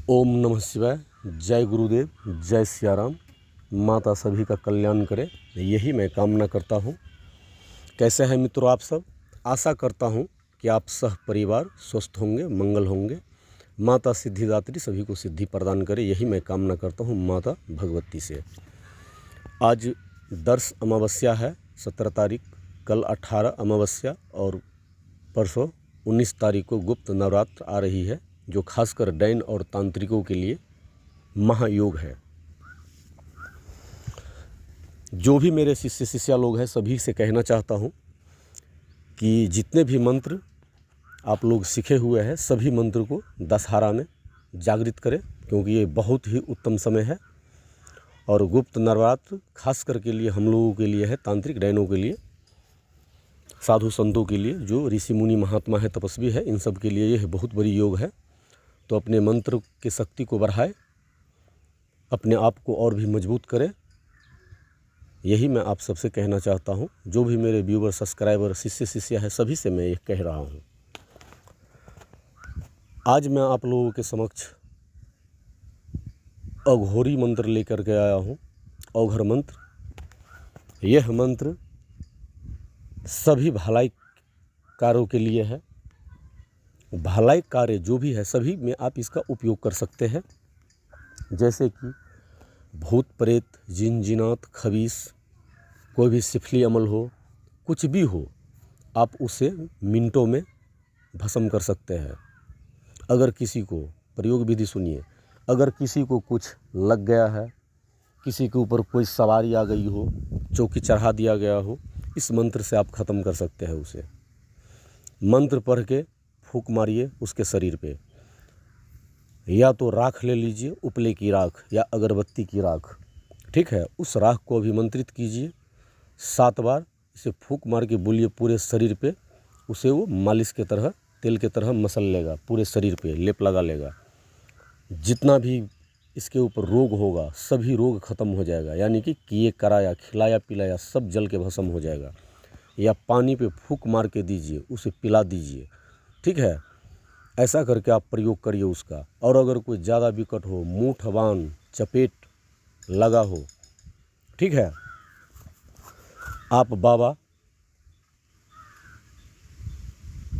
ओम नमः शिवाय। जय गुरुदेव, जय सियाराम। माता सभी का कल्याण करे, यही मैं कामना करता हूँ। कैसे हैं मित्रों आप सब? आशा करता हूँ कि आप सह परिवार स्वस्थ होंगे, मंगल होंगे। माता सिद्धिदात्री सभी को सिद्धि प्रदान करे, यही मैं कामना करता हूँ माता भगवती से। आज दर्श अमावस्या है, 17 तारीख, कल 18 अमावस्या और परसों 19 तारीख को गुप्त नवरात्र आ रही है, जो खासकर डैन और तांत्रिकों के लिए महायोग है। जो भी मेरे शिष्य शिष्या लोग हैं सभी से कहना चाहता हूँ कि जितने भी मंत्र आप लोग सीखे हुए हैं सभी मंत्र को दशहरा में जागृत करें, क्योंकि ये बहुत ही उत्तम समय है। और गुप्त नवरात्र खास करके लिए हम लोगों के लिए है, तांत्रिक डैनों के लिए, साधु संतों के लिए, जो ऋषि मुनि महात्मा है, तपस्वी है, इन सब के लिए यह बहुत बड़ी योग है। तो अपने मंत्र की शक्ति को बढ़ाए, अपने आप को और भी मजबूत करें, यही मैं आप सबसे कहना चाहता हूँ। जो भी मेरे व्यूवर, सब्सक्राइबर, शिष्य शिष्या है, सभी से मैं ये कह रहा हूँ। आज मैं आप लोगों के समक्ष अघोरी मंत्र लेकर के आया हूँ। अघोर मंत्र, यह मंत्र सभी भलाई कार्यों के लिए है। भलाई कार्य जो भी है सभी में आप इसका उपयोग कर सकते हैं। जैसे कि भूत प्रेत, जिन जिनात, खबीस, कोई भी सिफली अमल हो, कुछ भी हो, आप उसे मिनटों में भस्म कर सकते हैं। अगर किसी को, प्रयोग विधि सुनिए, अगर किसी को कुछ लग गया है, किसी के ऊपर कोई सवारी आ गई हो, चौकी चढ़ा दिया गया हो, इस मंत्र से आप ख़त्म कर सकते हैं उसे। मंत्र पढ़ के फूंक मारिए उसके शरीर पे, या तो राख ले लीजिए, उपले की राख या अगरबत्ती की राख, ठीक है। उस राख को अभिमंत्रित कीजिए 7 बार, इसे फूंक मार के बोलिए पूरे शरीर पे, उसे वो मालिश के तरह, तेल के तरह मसल लेगा, पूरे शरीर पे लेप लगा लेगा। जितना भी इसके ऊपर रोग होगा सभी रोग खत्म हो जाएगा, यानी कि किए कराया, खिलाया पिलाया सब जल के भस्म हो जाएगा। या पानी पे फूंक मार के दीजिए, उसे पिला दीजिए, ठीक है। ऐसा करके आप प्रयोग करिए उसका। और अगर कोई ज़्यादा विकट हो, मुंह बान, चपेट लगा हो, ठीक है, आप बाबा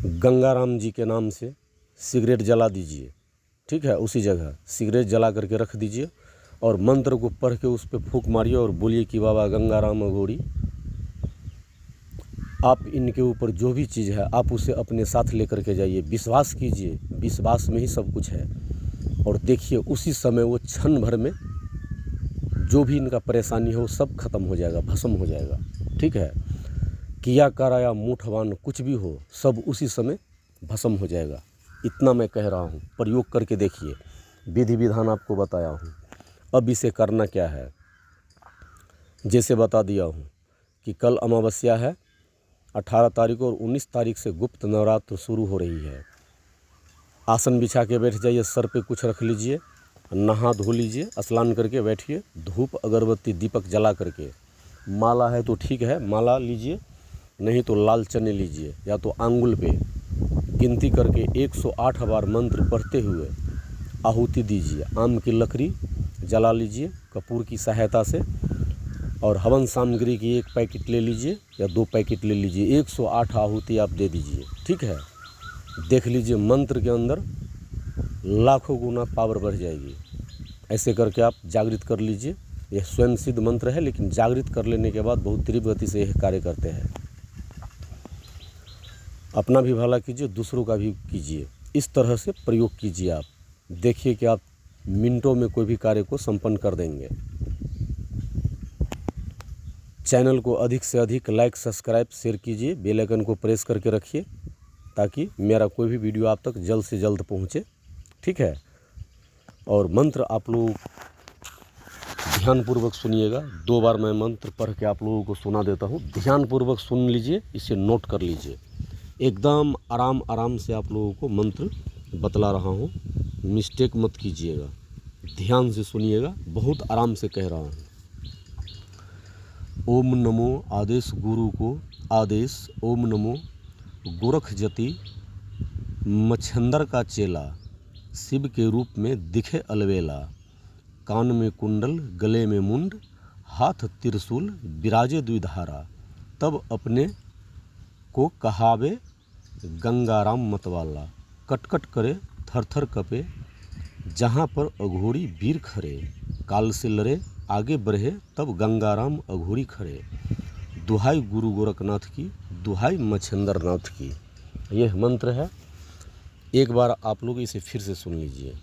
गंगाराम जी के नाम से सिगरेट जला दीजिए, ठीक है। उसी जगह सिगरेट जला करके रख दीजिए और मंत्र को पढ़ के उस पर फूंक मारिए और बोलिए कि बाबा गंगाराम अघोरी, आप इनके ऊपर जो भी चीज़ है आप उसे अपने साथ लेकर के जाइए। विश्वास कीजिए, विश्वास में ही सब कुछ है। और देखिए उसी समय वो क्षण भर में जो भी इनका परेशानी हो सब खत्म हो जाएगा, भस्म हो जाएगा, ठीक है। किया कराया, मुठवान, कुछ भी हो, सब उसी समय भस्म हो जाएगा। इतना मैं कह रहा हूँ, प्रयोग करके देखिए। विधि विधान आपको बताया हूँ। अब इसे करना क्या है, जैसे बता दिया हूँ कि कल अमावस्या है, 18 तारीख और 19 तारीख से गुप्त नवरात्र शुरू हो रही है। आसन बिछा के बैठ जाइए, सर पे कुछ रख लीजिए, नहा धो लीजिए, स्नान करके बैठिए, धूप अगरबत्ती दीपक जला करके, माला है तो ठीक है माला लीजिए, नहीं तो लाल चने लीजिए, या तो आंगुल पे गिनती करके 108 बार मंत्र पढ़ते हुए आहुति दीजिए। आम की लकड़ी जला लीजिए कपूर की सहायता से, और हवन सामग्री की 1 पैकेट ले लीजिए या 2 पैकेट ले लीजिए, 108 आहुति आप दे दीजिए, ठीक है। देख लीजिए मंत्र के अंदर लाखों गुना पावर बढ़ जाएगी। ऐसे करके आप जागृत कर लीजिए। यह स्वयं सिद्ध मंत्र है, लेकिन जागृत कर लेने के बाद बहुत तीव्र गति से यह कार्य करते हैं। अपना भी भला कीजिए, दूसरों का भी कीजिए। इस तरह से प्रयोग कीजिए। आप देखिए कि आप मिनटों में कोई भी कार्य को संपन्न कर देंगे। चैनल को अधिक से अधिक लाइक, सब्सक्राइब, शेयर कीजिए। बेल आइकन को प्रेस करके रखिए ताकि मेरा कोई भी वीडियो आप तक जल्द से जल्द पहुंचे, ठीक है। और मंत्र आप लोग ध्यानपूर्वक सुनिएगा। 2 बार मैं मंत्र पढ़ के आप लोगों को सुना देता हूँ, ध्यानपूर्वक सुन लीजिए, इसे नोट कर लीजिए। एकदम आराम आराम से आप लोगों को मंत्र बतला रहा हूँ, मिस्टेक मत कीजिएगा, ध्यान से सुनिएगा, बहुत आराम से कह रहा हूँ। ओम नमो आदेश गुरु को आदेश, ओम नमो गोरख जति मच्छंदर का चेला, शिव के रूप में दिखे अलवेला, कान में कुंडल गले में मुंड, हाथ त्रिशूल विराजे द्विधारा, तब अपने को कहावे गंगाराम मतवाला, कटकट करे थर थर कपे, जहाँ पर अघोरी वीर खरे, काल से लड़े आगे बढ़े तब गंगाराम अघोरी खरे, दुहाई गुरु गोरखनाथ की, दुहाई मच्छिंद्र नाथ की। यह मंत्र है, एक बार आप लोग इसे फिर से सुन लीजिए।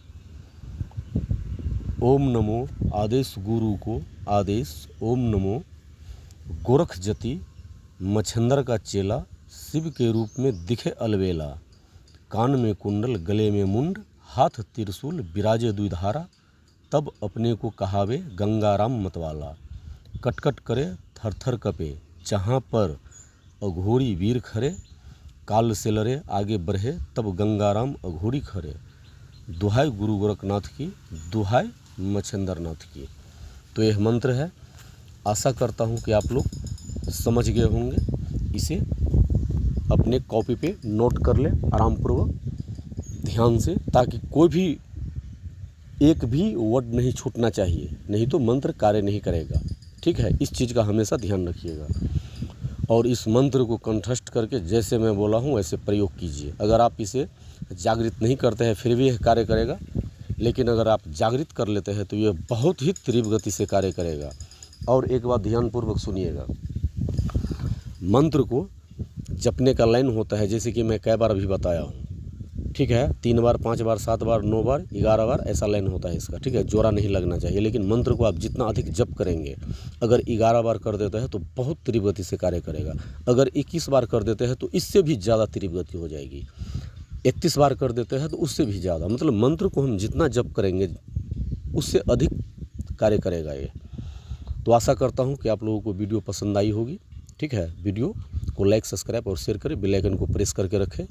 ओम नमो आदेश गुरु को आदेश, ओम नमो गोरख जति मच्छिंद्र का चेला, शिव के रूप में दिखे अलवेला, कान में कुंडल गले में मुंड, हाथ त्रिशूल विराजे द्विधारा, तब अपने को कहावे गंगाराम मतवाला, कटकट करे थर थर कपे, जहाँ पर अघोरी वीर खरे, काल से लड़े आगे बढ़े तब गंगाराम अघोरी खरे, दुहाई गुरु गोरखनाथ की, दुहाई मच्छिंद्र नाथ की। तो यह मंत्र है, आशा करता हूँ कि आप लोग समझ गए होंगे। इसे अपने कॉपी पे नोट कर ले आरामपूर्वक ध्यान से, ताकि कोई भी एक भी वर्ड नहीं छूटना चाहिए, नहीं तो मंत्र कार्य नहीं करेगा। ठीक है, इस चीज़ का हमेशा ध्यान रखिएगा और इस मंत्र को कंठस्थ करके जैसे मैं बोला हूँ वैसे प्रयोग कीजिए। अगर आप इसे जागृत नहीं करते हैं फिर भी यह कार्य करेगा, लेकिन अगर आप जागृत कर लेते हैं तो यह बहुत ही तीव्र गति से कार्य करेगा। और एक बात ध्यानपूर्वक सुनिएगा, मंत्र को जपने का लाइन होता है, जैसे कि मैं कई बार अभी बताया हूँ। ठीक है, 3 बार 5 बार 7 बार 9 बार 11 बार ऐसा लाइन होता है इसका। ठीक है, जोड़ा नहीं लगना चाहिए। लेकिन मंत्र को आप जितना अधिक जप करेंगे, अगर 11 बार कर देते हैं तो बहुत तीव्र गति से कार्य करेगा। अगर 21 बार कर देते हैं तो इससे भी ज़्यादा तीव्र गति हो जाएगी। 31 बार कर देते हैं तो उससे भी ज़्यादा, मतलब मंत्र को हम जितना जप करेंगे उससे अधिक कार्य करेगा ये। तो आशा करता हूँ कि आप लोगों को वीडियो पसंद आई होगी। ठीक है, वीडियो को लाइक सब्सक्राइब और शेयर करें, बेल आइकन को प्रेस करके रखें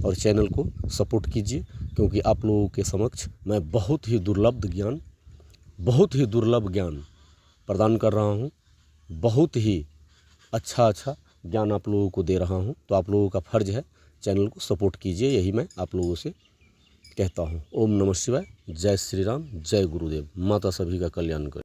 और चैनल को सपोर्ट कीजिए, क्योंकि आप लोगों के समक्ष मैं बहुत ही दुर्लभ ज्ञान प्रदान कर रहा हूँ। बहुत ही अच्छा ज्ञान आप लोगों को दे रहा हूँ। तो आप लोगों का फर्ज है चैनल को सपोर्ट कीजिए, यही मैं आप लोगों से कहता हूँ। ओम नमः शिवाय, जय श्री राम, जय गुरुदेव। माता सभी का कल्याण करे।